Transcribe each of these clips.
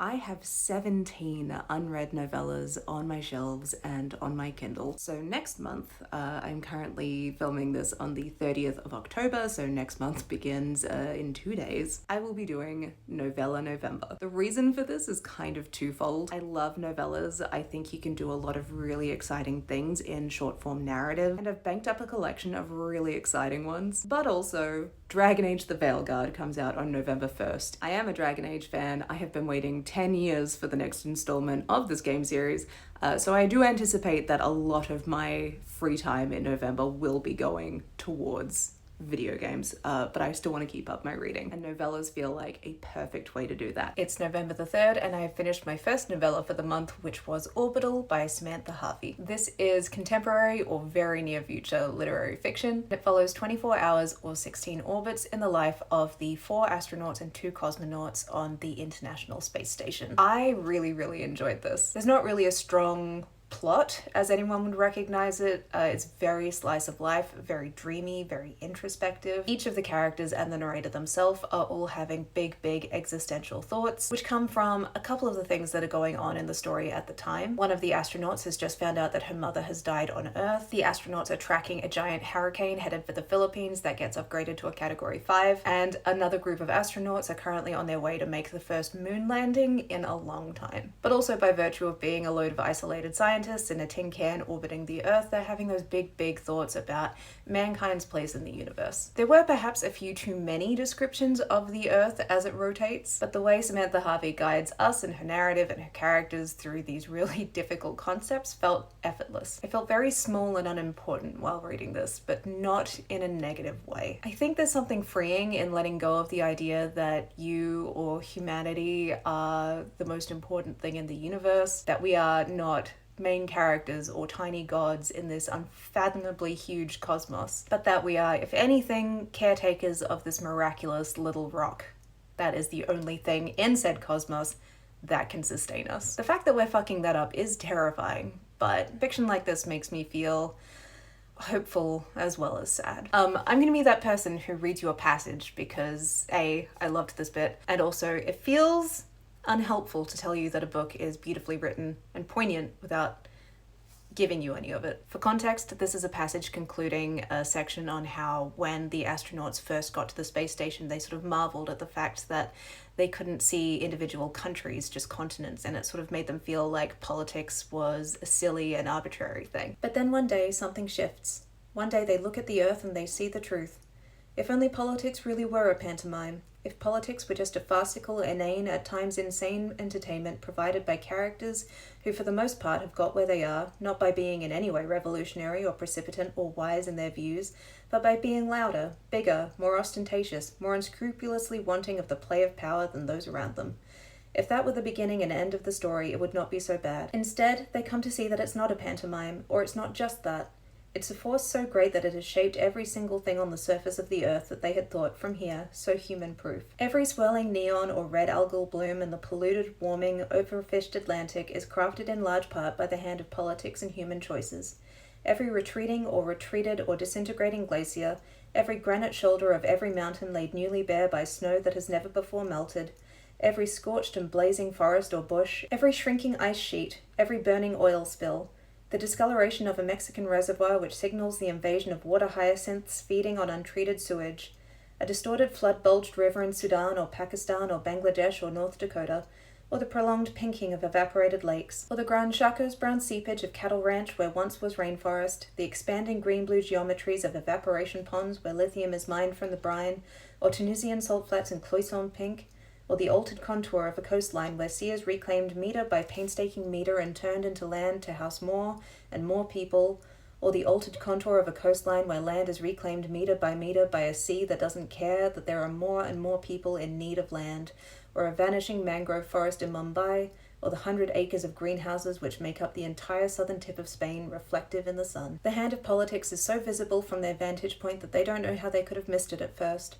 I have 17 unread novellas on my shelves and on my Kindle. So next month, I'm currently filming this on the 30th of October, so next month begins in 2 days. I will be doing Novella November. The reason for this is kind of twofold. I love novellas. I think you can do a lot of really exciting things in short form narrative, and I've banked up a collection of really exciting ones. But also, Dragon Age the Veilguard comes out on November 1st. I am a Dragon Age fan. I have been waiting 10 years for the next installment of this game series, so I do anticipate that a lot of my free time in November will be going towards video games, but I still want to keep up my reading, and novellas feel like a perfect way to do that. It's November the 3rd, and I have finished my first novella for the month, which was Orbital by Samantha Harvey. This is contemporary or very near future literary fiction. It follows 24 hours or 16 orbits in the life of the 4 astronauts and 2 cosmonauts on the International Space Station. I really enjoyed this. There's not really a strong plot as anyone would recognize it. It's very slice of life, very dreamy, very introspective. Each of the characters and the narrator themselves are all having big existential thoughts, which come from a couple of the things that are going on in the story at the time. One of the astronauts has just found out that her mother has died on Earth. The astronauts are tracking a giant hurricane headed for the Philippines that gets upgraded to a Category 5, and another group of astronauts are currently on their way to make the first moon landing in a long time. But also by virtue of being a load of isolated scientists in a tin can orbiting the Earth, they're having those big thoughts about mankind's place in the universe. There were perhaps a few too many descriptions of the Earth as it rotates, but the way Samantha Harvey guides us and her narrative and her characters through these really difficult concepts felt effortless. I felt very small and unimportant while reading this, but not in a negative way. I think there's something freeing in letting go of the idea that you or humanity are the most important thing in the universe, that we are not main characters or tiny gods in this unfathomably huge cosmos, but that we are, if anything, caretakers of this miraculous little rock that is the only thing in said cosmos that can sustain us. The fact that we're fucking that up is terrifying, but fiction like this makes me feel hopeful as well as sad. I'm gonna be that person who reads you a passage because A, I loved this bit, and also it feels unhelpful to tell you that a book is beautifully written and poignant without giving you any of it. For context, this is a passage concluding a section on how when the astronauts first got to the space station, they sort of marveled at the fact that they couldn't see individual countries, just continents, and it sort of made them feel like politics was a silly and arbitrary thing. But then one day, something shifts. One day they look at the Earth and they see the truth. If only politics really were a pantomime, if politics were just a farcical, inane, at times insane entertainment provided by characters who for the most part have got where they are, not by being in any way revolutionary or precipitant or wise in their views, but by being louder, bigger, more ostentatious, more unscrupulously wanting of the play of power than those around them. If that were the beginning and end of the story, it would not be so bad. Instead, they come to see that it's not a pantomime, or it's not just that. It's a force so great that it has shaped every single thing on the surface of the Earth that they had thought from here so human-proof. Every swirling neon or red algal bloom in the polluted, warming, overfished Atlantic is crafted in large part by the hand of politics and human choices. Every retreating or retreated or disintegrating glacier, every granite shoulder of every mountain laid newly bare by snow that has never before melted, every scorched and blazing forest or bush, every shrinking ice sheet, every burning oil spill, the discoloration of a Mexican reservoir which signals the invasion of water hyacinths feeding on untreated sewage, a distorted flood-bulged river in Sudan or Pakistan or Bangladesh or North Dakota, or the prolonged pinking of evaporated lakes, or the Grand Chaco's brown seepage of cattle ranch where once was rainforest, the expanding green-blue geometries of evaporation ponds where lithium is mined from the brine, or Tunisian salt flats in Cloisonne pink, or the altered contour of a coastline where seas reclaimed meter by painstaking meter and turned into land to house more and more people, or the altered contour of a coastline where land is reclaimed meter by a sea that doesn't care that there are more and more people in need of land, or a vanishing mangrove forest in Mumbai, or the 100 acres of greenhouses which make up the entire southern tip of Spain reflective in the sun. The hand of politics is so visible from their vantage point that they don't know how they could have missed it at first.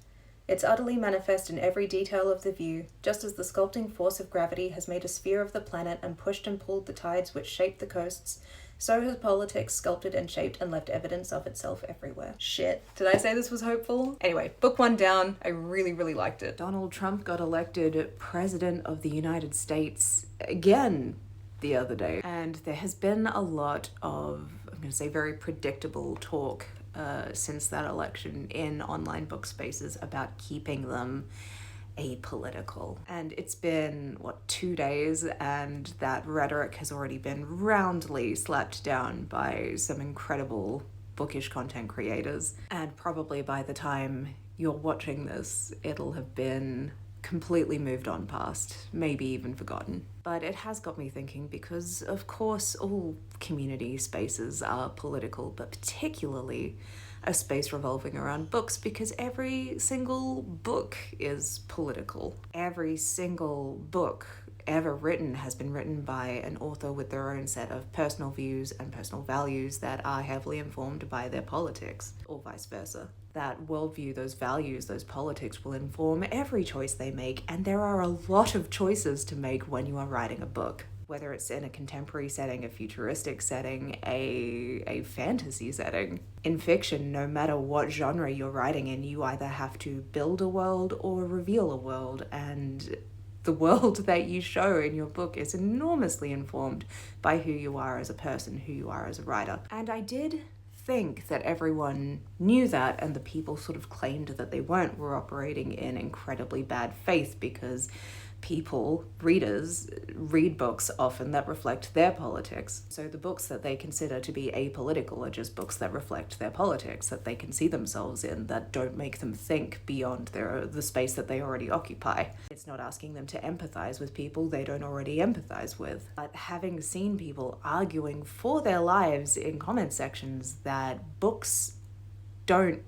It's utterly manifest in every detail of the view, just as the sculpting force of gravity has made a sphere of the planet and pushed and pulled the tides which shape the coasts, So has politics sculpted and shaped and left evidence of itself everywhere. Shit. Did I say this was hopeful? Anyway, book one down. I really, really liked it. Donald Trump got elected President of the United States again the other day. And there has been a lot of, I'm going to say, very predictable talk since that election in online book spaces about keeping them apolitical. And it's been, 2 days, and that rhetoric has already been roundly slapped down by some incredible bookish content creators. And probably by the time you're watching this, it'll have been completely moved on past, maybe even forgotten. But it has got me thinking because, of course, all community spaces are political, but particularly a space revolving around books, because every single book is political. Every single book ever written has been written by an author with their own set of personal views and personal values that are heavily informed by their politics, or vice versa. That worldview, those values, those politics will inform every choice they make, and there are a lot of choices to make when you are writing a book. Whether it's in a contemporary setting, a futuristic setting, a fantasy setting. In fiction, no matter what genre you're writing in, you either have to build a world or reveal a world, and the world that you show in your book is enormously informed by who you are as a person, who you are as a writer. And I did think that everyone knew that, and the people sort of claimed that they weren't, were operating in incredibly bad faith, because people, readers, read books often that reflect their politics. So the books that they consider to be apolitical are just books that reflect their politics, that they can see themselves in, that don't make them think beyond the space that they already occupy. It's not asking them to empathize with people they don't already empathize with. But having seen people arguing for their lives in comment sections that books don't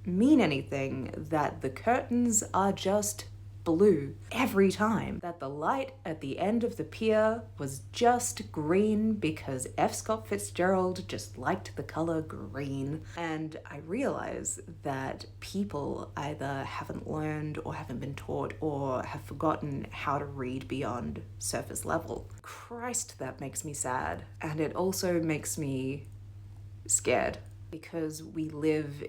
mean anything, that the curtains are just blue every time, that the light at the end of the pier was just green because F. Scott Fitzgerald just liked the color green. And I realize that people either haven't learned or haven't been taught or have forgotten how to read beyond surface level. Christ, that makes me sad. And it also makes me scared, because we live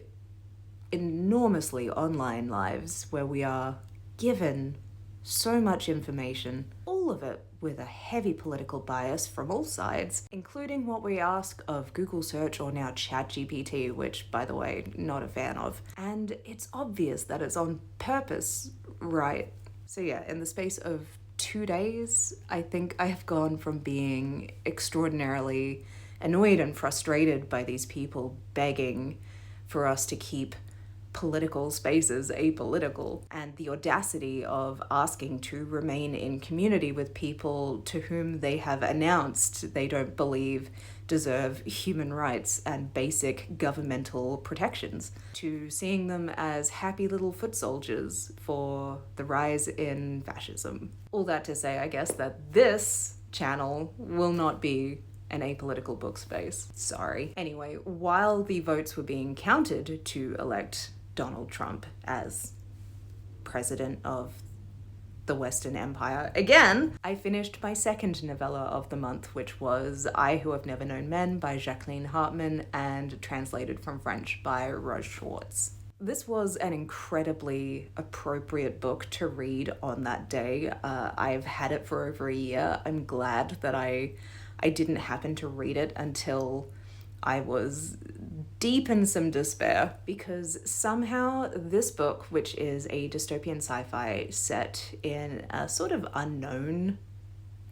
enormously online lives where we are given so much information, all of it with a heavy political bias from all sides, including what we ask of Google search or now ChatGPT, which, by the way, not a fan of. And it's obvious that it's on purpose, right? So yeah, in the space of 2 days, I think I have gone from being extraordinarily annoyed and frustrated by these people begging for us to keep political spaces apolitical, and the audacity of asking to remain in community with people to whom they have announced they don't believe deserve human rights and basic governmental protections, to seeing them as happy little foot soldiers for the rise in fascism. All that to say, I guess, that this channel will not be an apolitical book space. Sorry. Anyway, while the votes were being counted to elect Donald Trump as president of the Western Empire again, I finished my second novella of the month, which was I Who Have Never Known Men by Jacqueline Hartman, and translated from French by Rose Schwartz. This was an incredibly appropriate book to read on that day. I've had it for over a year. I'm glad that I didn't happen to read it until I was deep in some despair, because somehow this book, which is a dystopian sci-fi set in a sort of unknown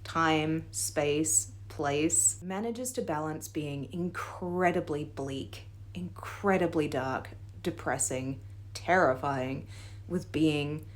time, space, place, manages to balance being incredibly bleak, incredibly dark, depressing, terrifying, with being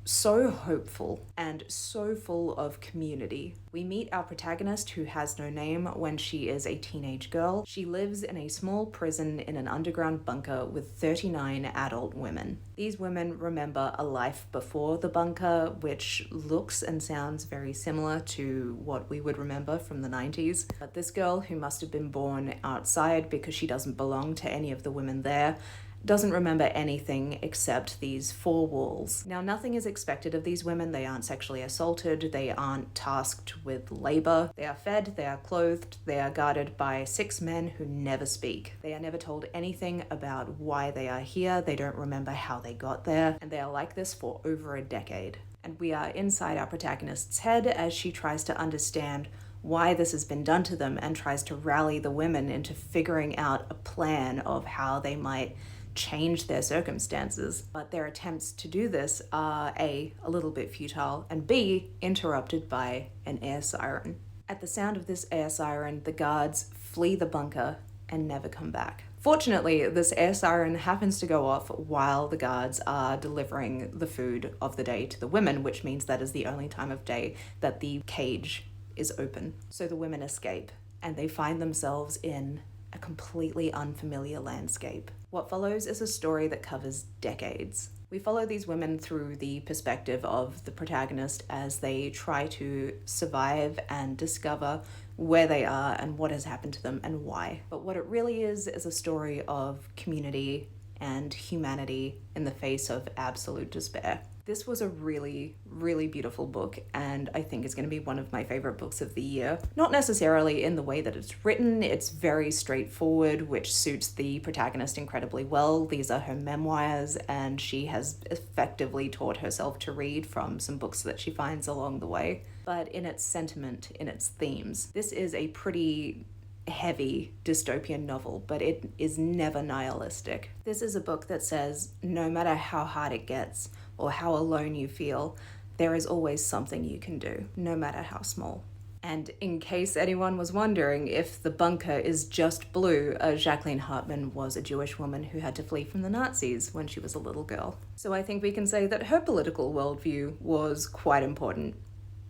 so hopeful and so full of community. We meet our protagonist, who has no name, when she is a teenage girl. She lives in a small prison in an underground bunker with 39 adult women. These women remember a life before the bunker, which looks and sounds very similar to what we would remember from the 90s. But this girl, who must have been born outside because she doesn't belong to any of the women there, doesn't remember anything except these four walls. Now, nothing is expected of these women. They aren't sexually assaulted. They aren't tasked with labor. They are fed, they are clothed, they are guarded by 6 men who never speak. They are never told anything about why they are here. They don't remember how they got there. And they are like this for over a decade. And we are inside our protagonist's head as she tries to understand why this has been done to them and tries to rally the women into figuring out a plan of how they might change their circumstances. But their attempts to do this are A, a little bit futile, and B, interrupted by an air siren. At the sound of this air siren, the guards flee the bunker and never come back. Fortunately, this air siren happens to go off while the guards are delivering the food of the day to the women, which means that is the only time of day that the cage is open. So the women escape, and they find themselves in a completely unfamiliar landscape. What follows is a story that covers decades. We follow these women through the perspective of the protagonist as they try to survive and discover where they are and what has happened to them and why. But what it really is a story of community and humanity in the face of absolute despair. This was a really, really beautiful book, and I think it's going to be one of my favorite books of the year. Not necessarily in the way that it's written. It's very straightforward, which suits the protagonist incredibly well. These are her memoirs, and she has effectively taught herself to read from some books that she finds along the way. But in its sentiment, in its themes, this is a pretty heavy dystopian novel, but it is never nihilistic. This is a book that says no matter how hard it gets or how alone you feel, there is always something you can do, no matter how small. And in case anyone was wondering if the bunker is just blue, Jacqueline Hartman was a Jewish woman who had to flee from the Nazis when she was a little girl. So I think we can say that her political worldview was quite important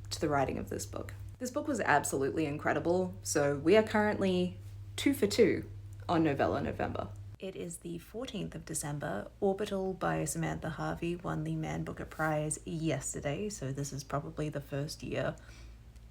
to the writing of this book. This book was absolutely incredible, so we are currently 2 for 2 on Novella November. It is the 14th of December. Orbital by Samantha Harvey won the Man Booker Prize yesterday, so this is probably the first year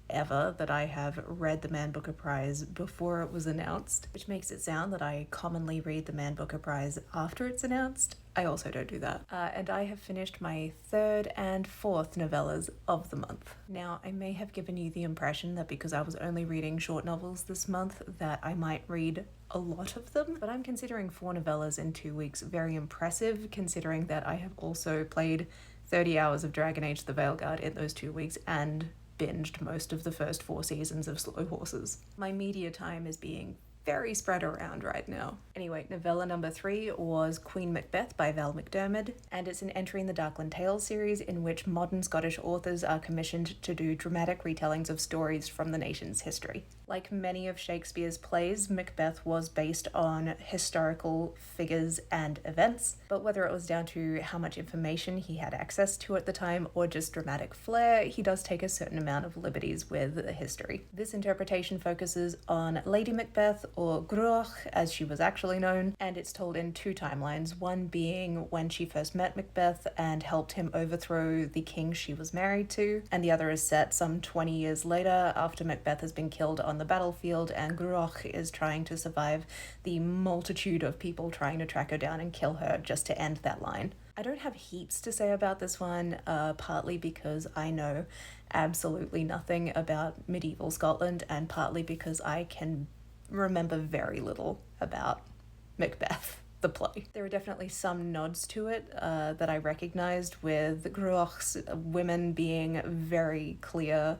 ever that I have read the Man Booker Prize before it was announced, which makes it sound that I commonly read the Man Booker Prize after it's announced. I also don't do that. And I have finished my 3rd and 4th novellas of the month. Now, I may have given you the impression that because I was only reading short novels this month that I might read a lot of them, but I'm considering 4 novellas in 2 weeks very impressive, considering that I have also played 30 hours of Dragon Age the Veilguard in those 2 weeks and binged most of the first 4 seasons of Slow Horses. My media time is being very spread around right now. Anyway, novella number 3 was Queen Macbeth by Val McDermid, and it's an entry in the Darkland Tales series in which modern Scottish authors are commissioned to do dramatic retellings of stories from the nation's history. Like many of Shakespeare's plays, Macbeth was based on historical figures and events, but whether it was down to how much information he had access to at the time or just dramatic flair, he does take a certain amount of liberties with the history. This interpretation focuses on Lady Macbeth, or Gruach as she was actually known, and it's told in 2 timelines, one being when she first met Macbeth and helped him overthrow the king she was married to, and the other is set some 20 years later after Macbeth has been killed on the battlefield and Gruach is trying to survive the multitude of people trying to track her down and kill her just to end that line. I don't have heaps to say about this one, partly because I know absolutely nothing about medieval Scotland and partly because I can remember very little about Macbeth, the play. There are definitely some nods to it that I recognized, with Gruach's women being very clear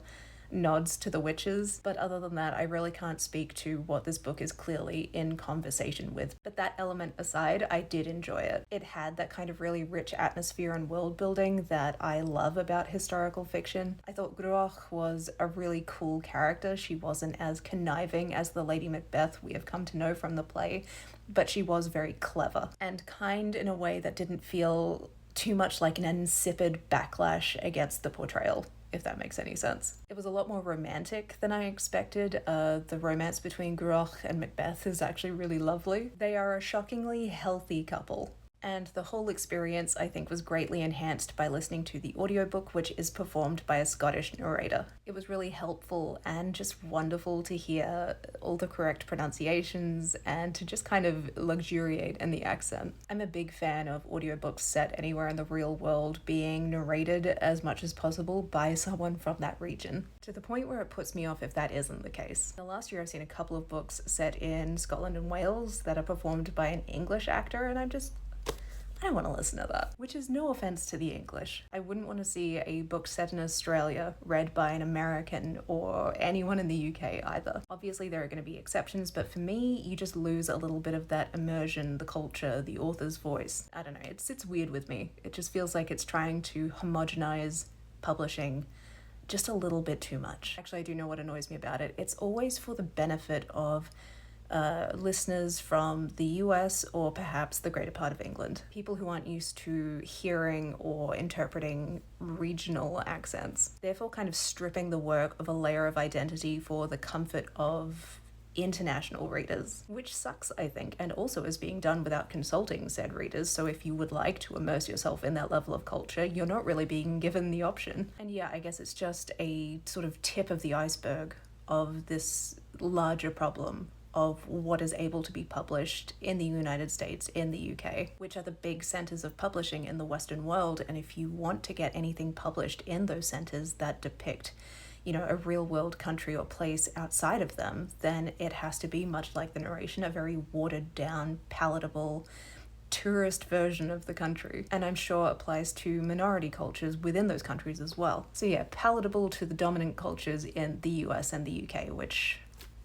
nods to the witches, but other than that, I really can't speak to what this book is clearly in conversation with. But that element aside, I did enjoy it. It had that kind of really rich atmosphere and world building that I love about historical fiction. I thought Gruach was a really cool character. She wasn't as conniving as the Lady Macbeth we have come to know from the play, but she was very clever and kind in a way that didn't feel too much like an insipid backlash against the portrayal, if that makes any sense. It was a lot more romantic than I expected. The romance between Gruach and Macbeth is actually really lovely. They are a shockingly healthy couple. And the whole experience, I think, was greatly enhanced by listening to the audiobook, which is performed by a Scottish narrator. It was really helpful and just wonderful to hear all the correct pronunciations and to just kind of luxuriate in the accent. I'm a big fan of audiobooks set anywhere in the real world being narrated as much as possible by someone from that region, to the point where it puts me off if that isn't the case. The last year I've seen a couple of books set in Scotland and Wales that are performed by an English actor, and I don't want to listen to that, which is no offense to the English. I wouldn't want to see a book set in Australia read by an American or anyone in the UK either. Obviously there are going to be exceptions, but for me, you just lose a little bit of that immersion, the culture, the author's voice. I don't know, it sits weird with me. It just feels like it's trying to homogenize publishing just a little bit too much. Actually, I do know what annoys me about it. It's always for the benefit of listeners from the US or perhaps the greater part of England. People who aren't used to hearing or interpreting regional accents. Therefore kind of stripping the work of a layer of identity for the comfort of international readers, which sucks, I think, and also is being done without consulting said readers. So if you would like to immerse yourself in that level of culture, you're not really being given the option. And yeah, I guess it's just a sort of tip of the iceberg of this larger problem of what is able to be published in the United States, in the UK, which are the big centers of publishing in the Western world. And if you want to get anything published in those centers that depict, you know, a real world country or place outside of them, then it has to be, much like the narration, a very watered down, palatable, tourist version of the country. And I'm sure applies to minority cultures within those countries as well. So yeah, palatable to the dominant cultures in the US and the UK, which,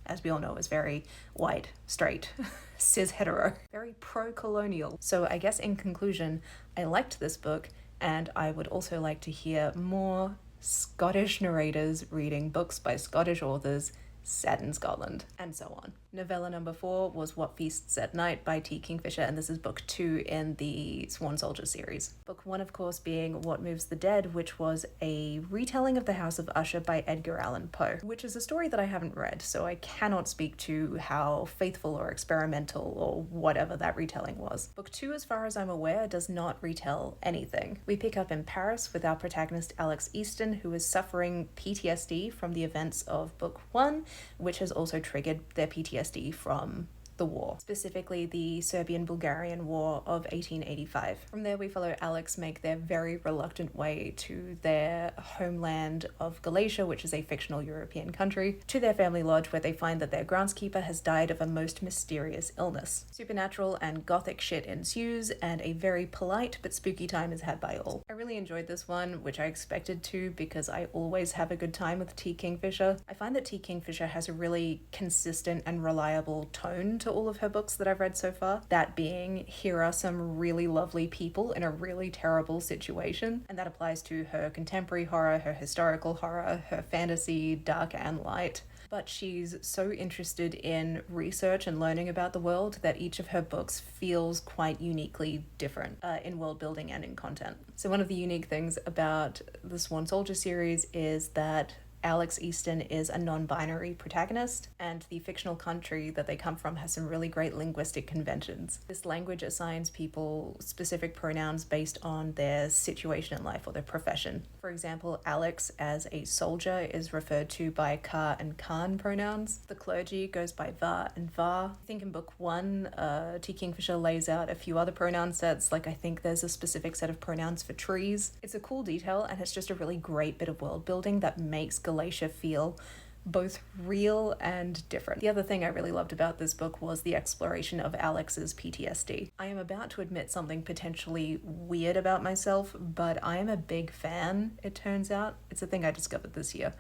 as we all know, is very white, straight, cis hetero, very pro-colonial. So I guess in conclusion, I liked this book, and I would also like to hear more Scottish narrators reading books by Scottish authors set in Scotland, and so on. Novella number 4 was What Feasts at Night by T. Kingfisher, and this is book 2 in the Swan Soldier series. Book 1, of course, being What Moves the Dead, which was a retelling of The House of Usher by Edgar Allan Poe, which is a story that I haven't read, so I cannot speak to how faithful or experimental or whatever that retelling was. Book 2, as far as I'm aware, does not retell anything. We pick up in Paris with our protagonist Alex Easton, who is suffering PTSD from the events of book 1, which has also triggered their PTSD from the war, specifically the Serbian-Bulgarian War of 1885. From there, we follow Alex make their very reluctant way to their homeland of Galatia, which is a fictional European country, to their family lodge, where they find that their groundskeeper has died of a most mysterious illness. Supernatural and gothic shit ensues, and a very polite but spooky time is had by all. I really enjoyed this one, which I expected to, because I always have a good time with T. Kingfisher. I find that T. Kingfisher has a really consistent and reliable tone to all of her books that I've read so far. That being, here are some really lovely people in a really terrible situation, and that applies to her contemporary horror, her historical horror, her fantasy, dark and light. But she's so interested in research and learning about the world that each of her books feels quite uniquely different in world building and in content. So one of the unique things about the Swan Soldier series is that Alex Easton is a non-binary protagonist, and the fictional country that they come from has some really great linguistic conventions. This language assigns people specific pronouns based on their situation in life or their profession. For example, Alex as a soldier is referred to by Ka and Khan pronouns. The clergy goes by Va and Va. I think in book 1, T. Kingfisher lays out a few other pronoun sets, like I think there's a specific set of pronouns for trees. It's a cool detail, and it's just a really great bit of world building that makes Galatia feel both real and different. The other thing I really loved about this book was the exploration of Alex's PTSD. I am about to admit something potentially weird about myself, but I am a big fan, it turns out. It's a thing I discovered this year.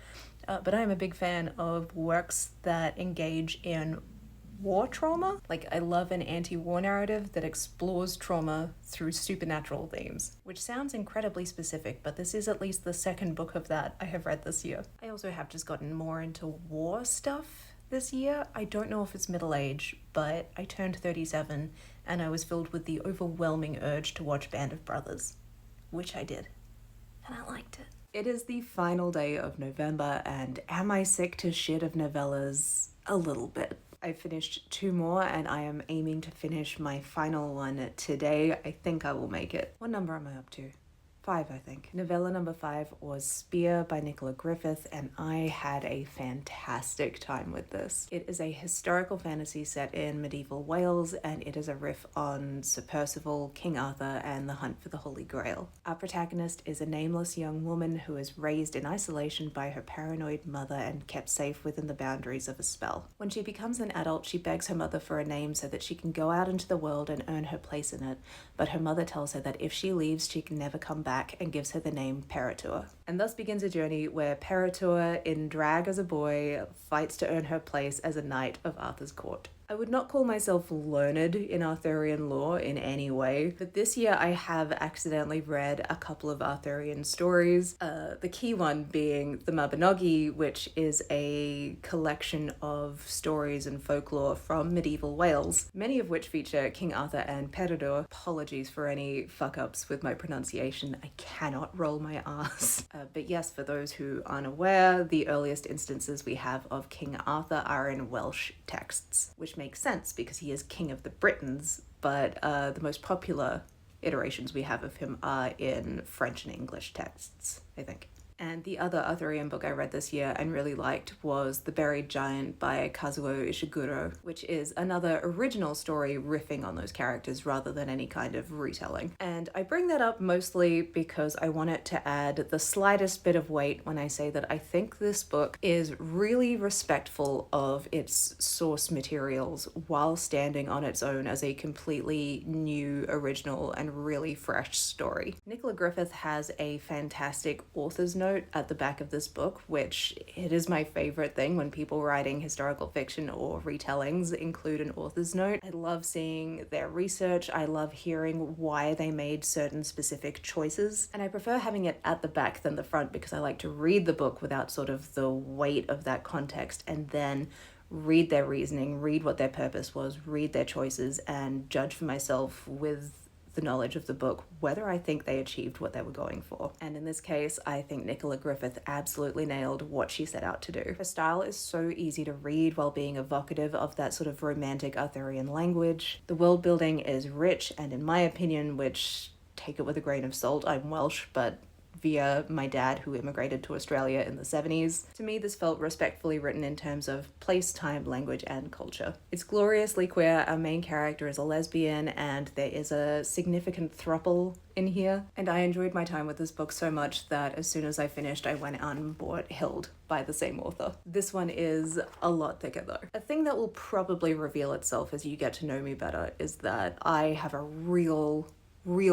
But I am a big fan of works that engage in war trauma. Like, I love an anti-war narrative that explores trauma through supernatural themes, which sounds incredibly specific, but this is at least the second book of that I have read this year. I also have just gotten more into war stuff this year. I don't know if it's middle age, but I turned 37 and I was filled with the overwhelming urge to watch Band of Brothers, which I did, and I liked it. It is the final day of November, and am I sick to shit of novellas? A little bit. I finished 2 more and I am aiming to finish my final one today. I think I will make it. What number am I up to? 5, I think. Novella number 5 was Spear by Nicola Griffith, and I had a fantastic time with this. It is a historical fantasy set in medieval Wales, and it is a riff on Sir Percival, King Arthur, and the hunt for the Holy Grail. Our protagonist is a nameless young woman who is raised in isolation by her paranoid mother and kept safe within the boundaries of a spell. When she becomes an adult, she begs her mother for a name so that she can go out into the world and earn her place in it, but her mother tells her that if she leaves, she can never come back, and gives her the name Peritor. And thus begins a journey where Peritor, in drag as a boy, fights to earn her place as a knight of Arthur's court. I would not call myself learned in Arthurian lore in any way, but this year I have accidentally read a couple of Arthurian stories, the key one being the Mabinogi, which is a collection of stories and folklore from medieval Wales, many of which feature King Arthur and Peredur. Apologies for any fuck-ups with my pronunciation, I cannot roll my R's. But yes, for those who aren't aware, the earliest instances we have of King Arthur are in Welsh texts, which makes sense because he is king of the Britons, but the most popular iterations we have of him are in French and English texts, I think. And the other Arthurian book I read this year and really liked was The Buried Giant by Kazuo Ishiguro, which is another original story riffing on those characters rather than any kind of retelling. And I bring that up mostly because I want it to add the slightest bit of weight when I say that I think this book is really respectful of its source materials while standing on its own as a completely new, original, and really fresh story. Nicola Griffith has a fantastic author's note at the back of this book, which it is my favorite thing when people writing historical fiction or retellings include an author's note. I love seeing their research. I love hearing why they made certain specific choices, and I prefer having it at the back than the front because I like to read the book without sort of the weight of that context and then read their reasoning, read what their purpose was, read their choices, and judge for myself with the knowledge of the book whether I think they achieved what they were going for. And in this case, I think Nicola Griffith absolutely nailed what she set out to do. Her style is so easy to read while being evocative of that sort of romantic Arthurian language. The world building is rich and, in my opinion, which, take it with a grain of salt, I'm Welsh, but via my dad who immigrated to Australia in the 70s. To me, this felt respectfully written in terms of place, time, language, and culture. It's gloriously queer. Our main character is a lesbian, and there is a significant throuple in here. And I enjoyed my time with this book so much that as soon as I finished, I went out and bought Hild by the same author. This one is a lot thicker though. A thing that will probably reveal itself as you get to know me better is that I have a real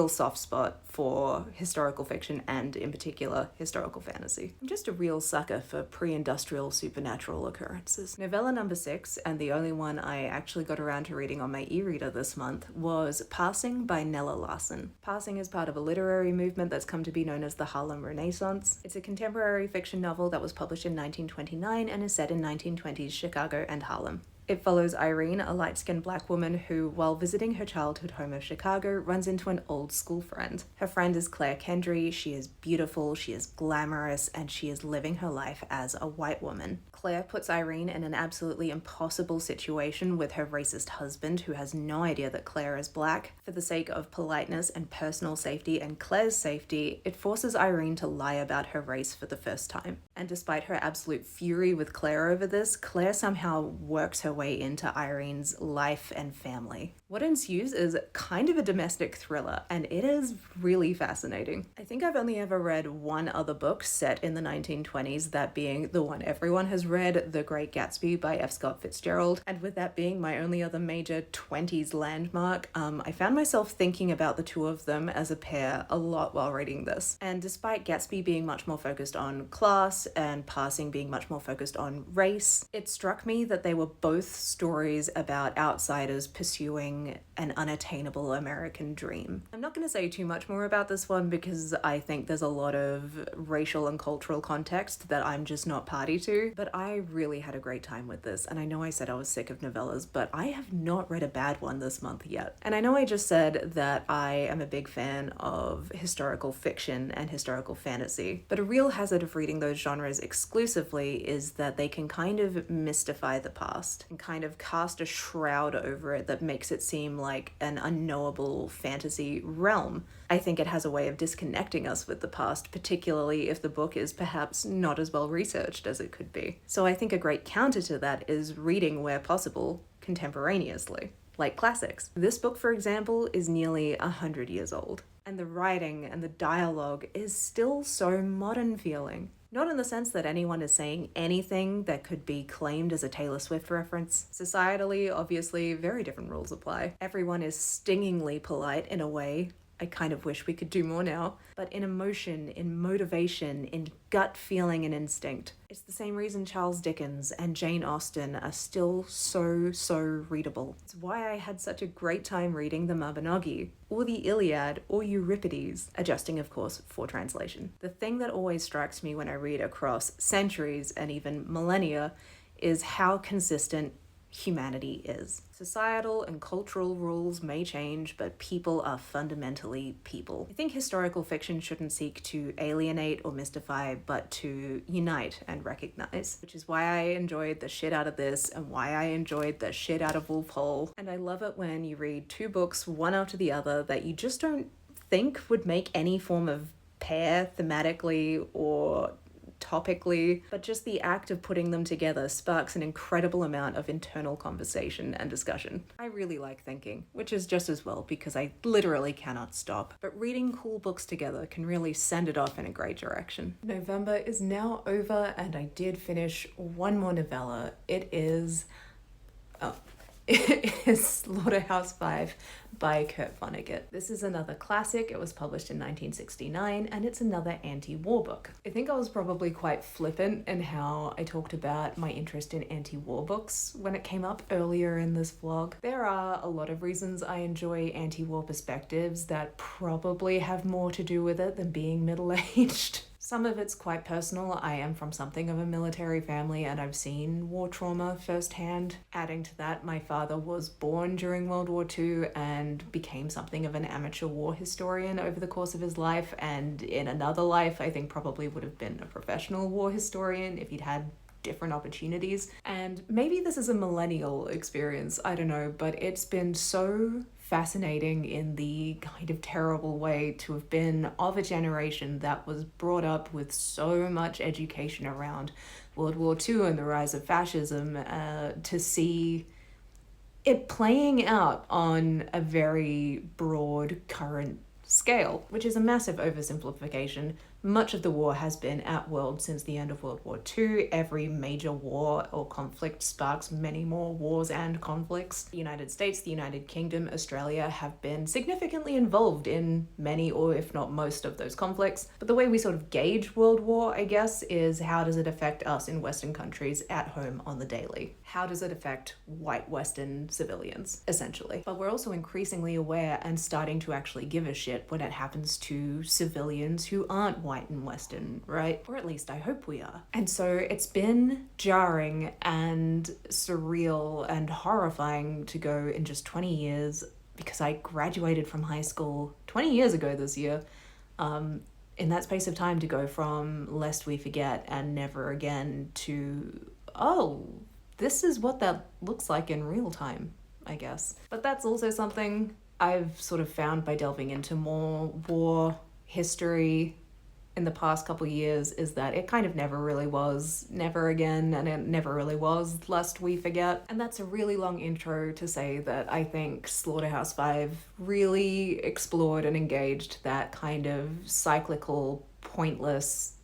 soft spot for historical fiction and, in particular, historical fantasy. I'm just a real sucker for pre-industrial supernatural occurrences. Novella number 6, and the only one I actually got around to reading on my e-reader this month, was Passing by Nella Larsen. Passing is part of a literary movement that's come to be known as the Harlem Renaissance. It's a contemporary fiction novel that was published in 1929 and is set in 1920s Chicago and Harlem. It follows Irene, a light-skinned black woman who, while visiting her childhood home of Chicago, runs into an old school friend. Her friend is Claire Kendry. She is beautiful, she is glamorous, and she is living her life as a white woman. Claire puts Irene in an absolutely impossible situation with her racist husband, who has no idea that Claire is black. For the sake of politeness and personal safety and Claire's safety, it forces Irene to lie about her race for the first time. And despite her absolute fury with Claire over this, Claire somehow works her way into Irene's life and family. What ensues is kind of a domestic thriller, and it is really fascinating. I think I've only ever read one other book set in the 1920s, that being the one everyone has read, The Great Gatsby by F. Scott Fitzgerald, and with that being my only other major 20s landmark, I found myself thinking about the two of them as a pair a lot while reading this. And despite Gatsby being much more focused on class and Passing being much more focused on race, it struck me that they were both stories about outsiders pursuing an unattainable American dream. I'm not going to say too much more about this one because I think there's a lot of racial and cultural context that I'm just not party to, but I really had a great time with this, and I know I said I was sick of novellas, but I have not read a bad one this month yet. And I know I just said that I am a big fan of historical fiction and historical fantasy, but a real hazard of reading those genres exclusively is that they can kind of mystify the past. can kind of cast a shroud over it that makes it seem like an unknowable fantasy realm. I think it has a way of disconnecting us with the past, particularly if the book is perhaps not as well researched as it could be. So I think a great counter to that is reading, where possible, contemporaneously, like classics. This book, for example, is nearly 100 years old, and the writing and the dialogue is still so modern feeling. Not in the sense that anyone is saying anything that could be claimed as a Taylor Swift reference. Societally, obviously, very different rules apply. Everyone is stingingly polite in a way I kind of wish we could do more now. But in emotion, in motivation, in gut feeling and instinct. It's the same reason Charles Dickens and Jane Austen are still so readable. It's why I had such a great time reading the Mabinogi, or the Iliad, or Euripides, adjusting of course for translation. The thing that always strikes me when I read across centuries and even millennia is how consistent humanity is. Societal and cultural rules may change, but people are fundamentally people. I think historical fiction shouldn't seek to alienate or mystify, but to unite and recognize, which is why I enjoyed the shit out of this and why I enjoyed the shit out of Wolf Hall. And I love it when you read two books, one after the other, that you just don't think would make any form of pair thematically or topically, but just the act of putting them together sparks an incredible amount of internal conversation and discussion. I really like thinking, which is just as well because I literally cannot stop. But reading cool books together can really send it off in a great direction. November is now over and I did finish one more novella. It is Slaughterhouse Five by Kurt Vonnegut. This is another classic. It was published in 1969 and it's another anti-war book. I think I was probably quite flippant in how I talked about my interest in anti-war books when it came up earlier in this vlog. There are a lot of reasons I enjoy anti-war perspectives that probably have more to do with it than being middle-aged. Some of it's quite personal. I am from something of a military family and I've seen war trauma firsthand. Adding to that, my father was born during World War II and became something of an amateur war historian over the course of his life, and in another life I think probably would have been a professional war historian if he'd had different opportunities. And maybe this is a millennial experience, I don't know, but it's been so fascinating in the kind of terrible way to have been of a generation that was brought up with so much education around World War II and the rise of fascism, to see it playing out on a very broad current scale, which is a massive oversimplification. Much of the war has been at world since the end of World War II. Every major war or conflict sparks many more wars and conflicts. The United States, the United Kingdom, Australia have been significantly involved in many, or if not most, of those conflicts. But the way we sort of gauge world war, I guess, is how does it affect us in Western countries at home on the daily? How does it affect white Western civilians, essentially? But we're also increasingly aware and starting to actually give a shit when it happens to civilians who aren't white and Western, right? Or at least I hope we are. And so it's been jarring and surreal and horrifying to go in just 20 years, because I graduated from high school 20 years ago this year. In that space of time to go from Lest We Forget and Never Again to, oh, this is what that looks like in real time, I guess. But that's also something I've sort of found by delving into more war history in the past couple years, is that it kind of never really was Never Again, and it never really was Lest We Forget. And that's a really long intro to say that I think Slaughterhouse Five really explored and engaged that kind of cyclical, pointless,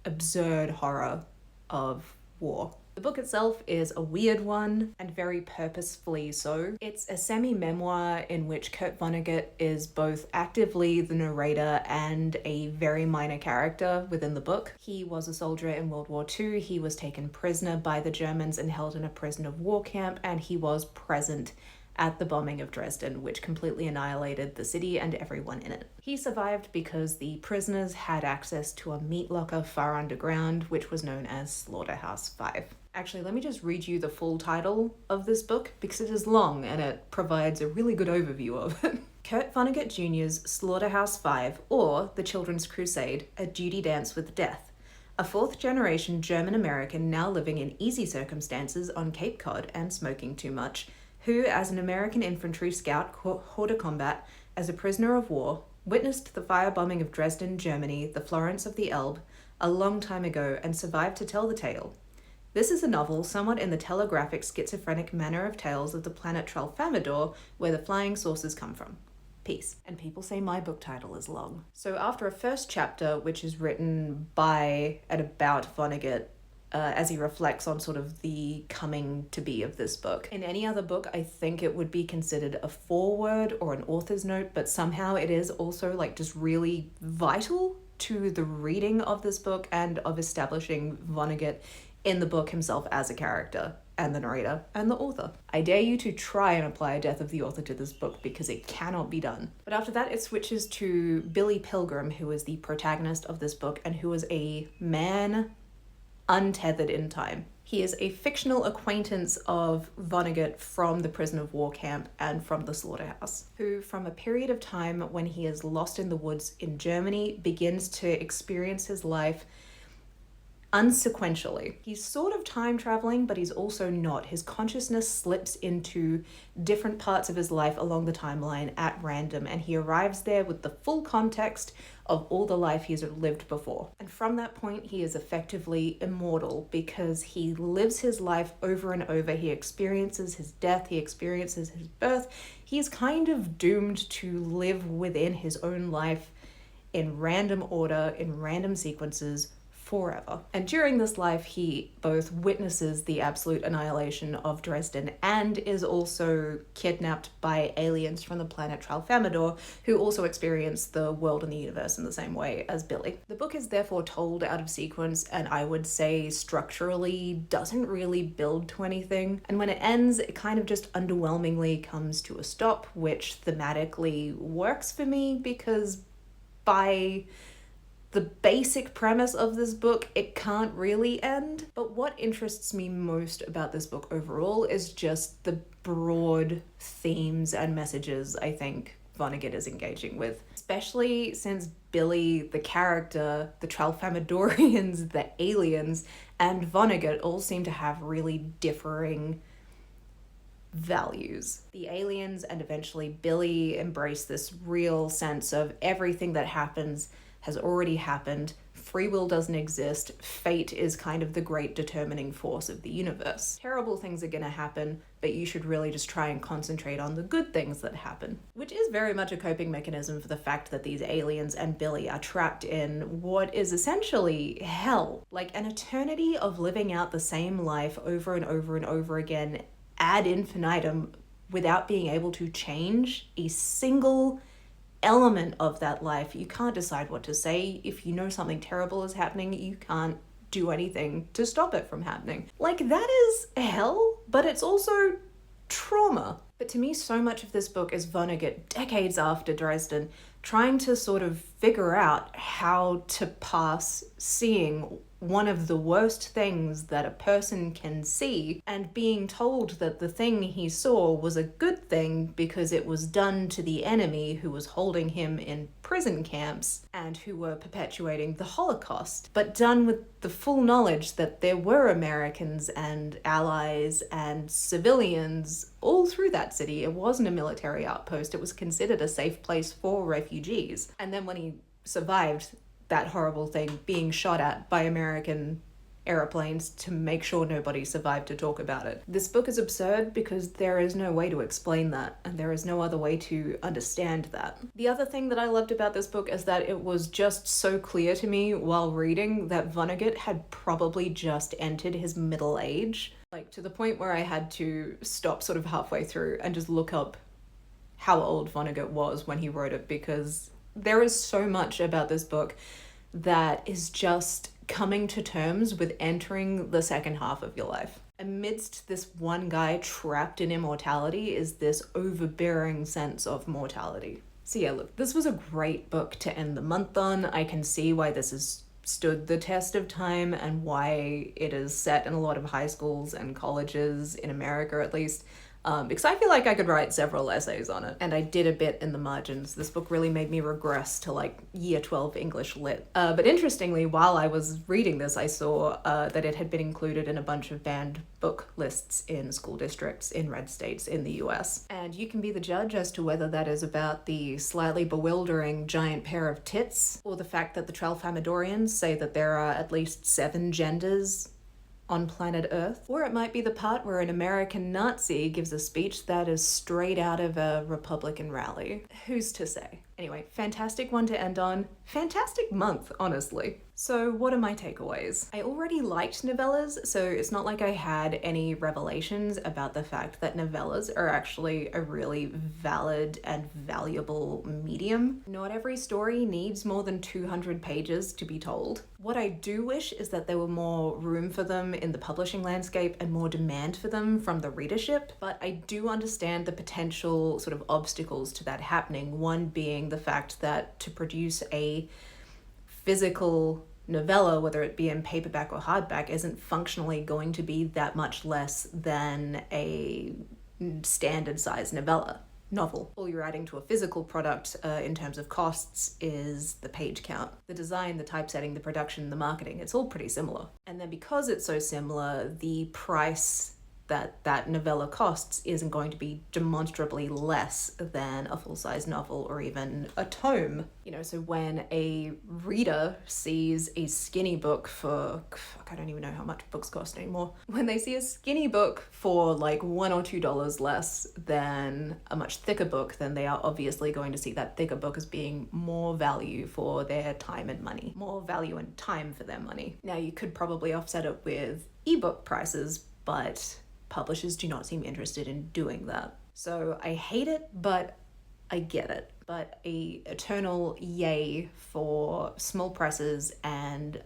absurd horror of war. The book itself is a weird one, and very purposefully so. It's a semi-memoir in which Kurt Vonnegut is both actively the narrator and a very minor character within the book. He was a soldier in World War II, he was taken prisoner by the Germans and held in a prisoner of war camp, and he was present at the bombing of Dresden, which completely annihilated the city and everyone in it. He survived because the prisoners had access to a meat locker far underground, which was known as Slaughterhouse Five. Actually, let me just read you the full title of this book, because it is long and it provides a really good overview of it. Kurt Vonnegut Jr.'s Slaughterhouse Five, or The Children's Crusade, A Duty Dance with Death, a fourth-generation German-American now living in easy circumstances on Cape Cod and smoking too much, who, as an American infantry scout hors de combat, as a prisoner of war, witnessed the firebombing of Dresden, Germany, the Florence of the Elbe, a long time ago and survived to tell the tale. This is a novel somewhat in the telegraphic schizophrenic manner of tales of the planet Tralfamador, where the flying saucers come from. Peace. And people say my book title is long. So after a first chapter, which is written by and about Vonnegut, as he reflects on sort of the coming to be of this book. In any other book, I think it would be considered a foreword or an author's note, but somehow it is also like just really vital to the reading of this book and of establishing Vonnegut in the book himself as a character, and the narrator, and the author. I dare you to try and apply a death of the author to this book because it cannot be done. But after that, it switches to Billy Pilgrim, who is the protagonist of this book and who is a man untethered in time. He is a fictional acquaintance of Vonnegut from the prison of war camp and from the slaughterhouse, who from a period of time when he is lost in the woods in Germany begins to experience his life unsequentially. He's sort of time traveling, but he's also not. His consciousness slips into different parts of his life along the timeline at random, and he arrives there with the full context of all the life he's lived before. And from that point, he is effectively immortal because he lives his life over and over. He experiences his death, he experiences his birth. He is kind of doomed to live within his own life in random order, in random sequences, forever. And during this life, he both witnesses the absolute annihilation of Dresden and is also kidnapped by aliens from the planet Tralfamador, who also experience the world and the universe in the same way as Billy. The book is therefore told out of sequence, and I would say structurally doesn't really build to anything. And when it ends, it kind of just underwhelmingly comes to a stop, which thematically works for me because by the basic premise of this book, it can't really end. But what interests me most about this book overall is just the broad themes and messages I think Vonnegut is engaging with. Especially since Billy, the character, the Tralfamadorians, the aliens, and Vonnegut all seem to have really differing values. The aliens and eventually Billy embrace this real sense of everything that happens has already happened, free will doesn't exist, fate is kind of the great determining force of the universe. Terrible things are gonna happen, but you should really just try and concentrate on the good things that happen. Which is very much a coping mechanism for the fact that these aliens and Billy are trapped in what is essentially hell. Like an eternity of living out the same life over and over and over again ad infinitum without being able to change a single element of that life. You can't decide what to say. If you know something terrible is happening, you can't do anything to stop it from happening. Like, that is hell, but it's also trauma. But to me, so much of this book is Vonnegut, decades after Dresden, trying to sort of figure out how to pass seeing one of the worst things that a person can see and being told that the thing he saw was a good thing because it was done to the enemy who was holding him in prison camps and who were perpetuating the Holocaust, but done with the full knowledge that there were Americans and allies and civilians all through that city. It wasn't a military outpost. It was considered a safe place for refugees. And then when he survived that horrible thing, being shot at by American airplanes to make sure nobody survived to talk about it. This book is absurd because there is no way to explain that, and there is no other way to understand that. The other thing that I loved about this book is that it was just so clear to me while reading that Vonnegut had probably just entered his middle age, like to the point where I had to stop sort of halfway through and just look up how old Vonnegut was when he wrote it, because there is so much about this book that is just coming to terms with entering the second half of your life. Amidst this one guy trapped in immortality is this overbearing sense of mortality. So yeah, look, this was a great book to end the month on. I can see why this has stood the test of time and why it is set in a lot of high schools and colleges, in America at least. because I feel like I could write several essays on it. And I did a bit in the margins. This book really made me regress to like year 12 English lit. But interestingly, while I was reading this, I saw that it had been included in a bunch of banned book lists in school districts in red states in the US. And you can be the judge as to whether that is about the slightly bewildering giant pair of tits, or the fact that the Tralfamadorians say that there are at least 7 genders on planet Earth. Or it might be the part where an American Nazi gives a speech that is straight out of a Republican rally. Who's to say? Anyway, fantastic one to end on. Fantastic month, honestly. So what are my takeaways? I already liked novellas, so it's not like I had any revelations about the fact that novellas are actually a really valid and valuable medium. Not every story needs more than 200 pages to be told. What I do wish is that there were more room for them in the publishing landscape and more demand for them from the readership, but I do understand the potential sort of obstacles to that happening, one being the fact that to produce a physical novella, whether it be in paperback or hardback, isn't functionally going to be that much less than a standard size novel. All you're adding to a physical product in terms of costs is the page count. The design, the typesetting, the production, the marketing, it's all pretty similar. And then because it's so similar, the price that novella costs isn't going to be demonstrably less than a full-size novel or even a tome. You know, so when a reader sees a skinny book for, I don't even know how much books cost anymore. When they see a skinny book for like $1 or $2 less than a much thicker book, then they are obviously going to see that thicker book as being more value for their time and money. More value and time for their money. Now, you could probably offset it with ebook prices, but publishers do not seem interested in doing that. So I hate it, but I get it. But a eternal yay for small presses and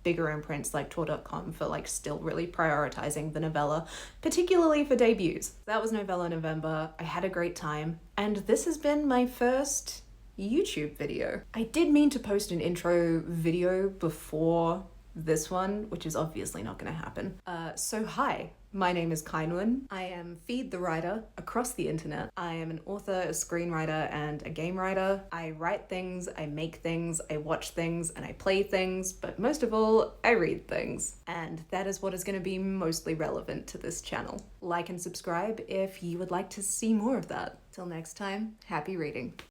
bigger imprints like Tor.com for like still really prioritizing the novella, particularly for debuts. That was Novella November. I had a great time, and this has been my first YouTube video. I did mean to post an intro video before this one, which is obviously not going to happen. So hi, my name is Kainwen. I am Feed the Writer across the internet. I am an author, a screenwriter, and a game writer. I write things, I make things, I watch things, and I play things, but most of all, I read things. And that is what is going to be mostly relevant to this channel. Like and subscribe if you would like to see more of that. Till next time, happy reading.